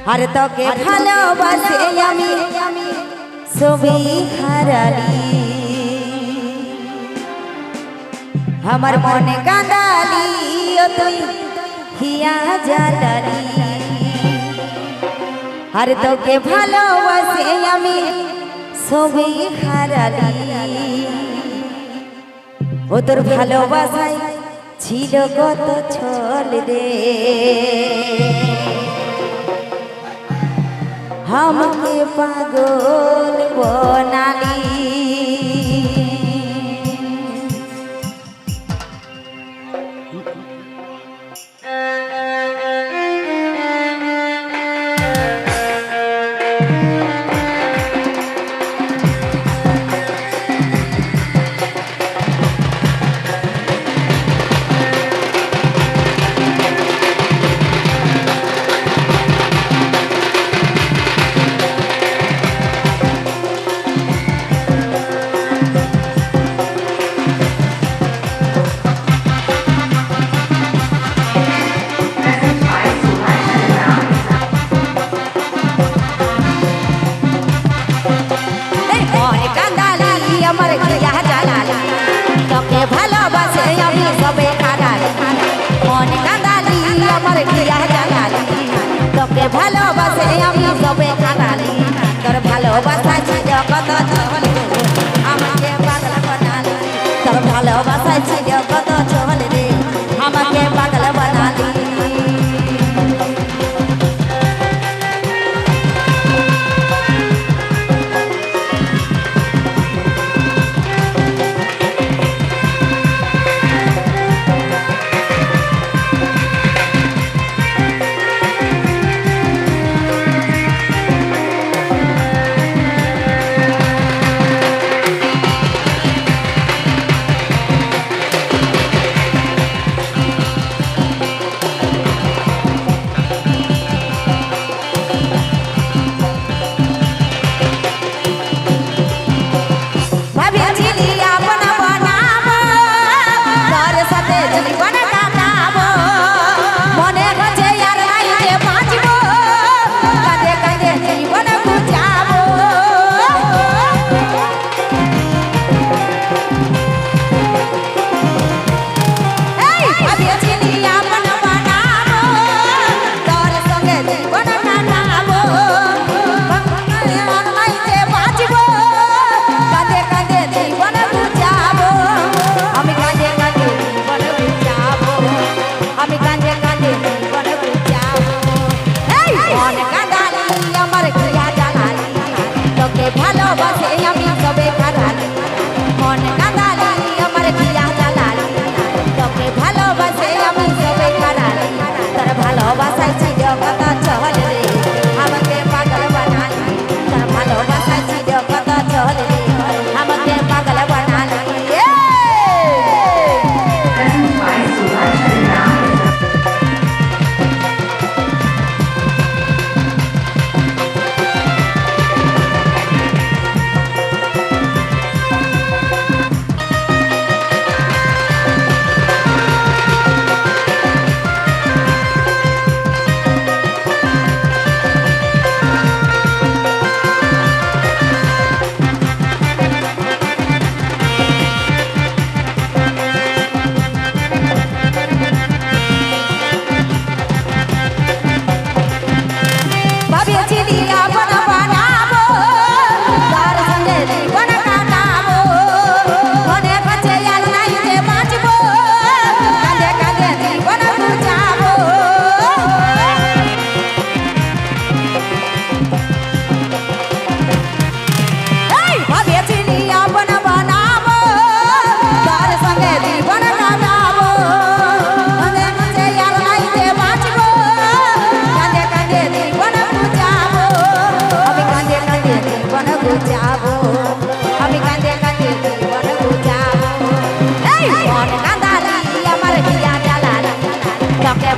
আর তোকে ভালোবাসে আমি সবই হারালি আমার মনে কাঁদালি ও তুই হিয়া জ্বালালি আর তোকে ভালোবাসে আমি সবই হারালি ও তোর ভালোবাসায় ছিল কত ছল রে हमके पागल बनाली তোকে ভালোবাসে আমি সবে খানালি তোর ভালোবাসা ছিল কত ছল আমাকে পাগল বানালি তোর ভালোবাসা ছিল কত ছল রে আমাকে পাগল বানালি ভালোবাসে আমি সবে খারালি মন কাঁদালি আমার দিয়া জ্বালালি তোকে ভালোবাসে আমি সবে খারালি তোর ভালোবাসায় ছিল কত ছল রে আমাকে পাগল বানালি তোর ভালোবাসায় ছিল কত ছল রে আমাকে পাগল বানালি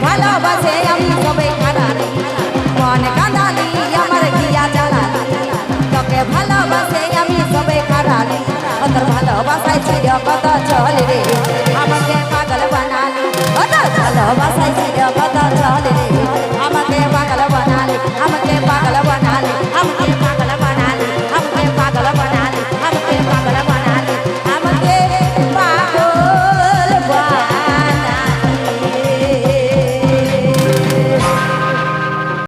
ভালোবাসে আমি সবে খারালি মন কাঁদালি আমার দিয়া জ্বালালি তোকে ভালোবাসে আমি সবে খারালি তোর ভালোবাসায় ছিল কত ছল রে আমাকে পাগল বানালি ভালোবাসায়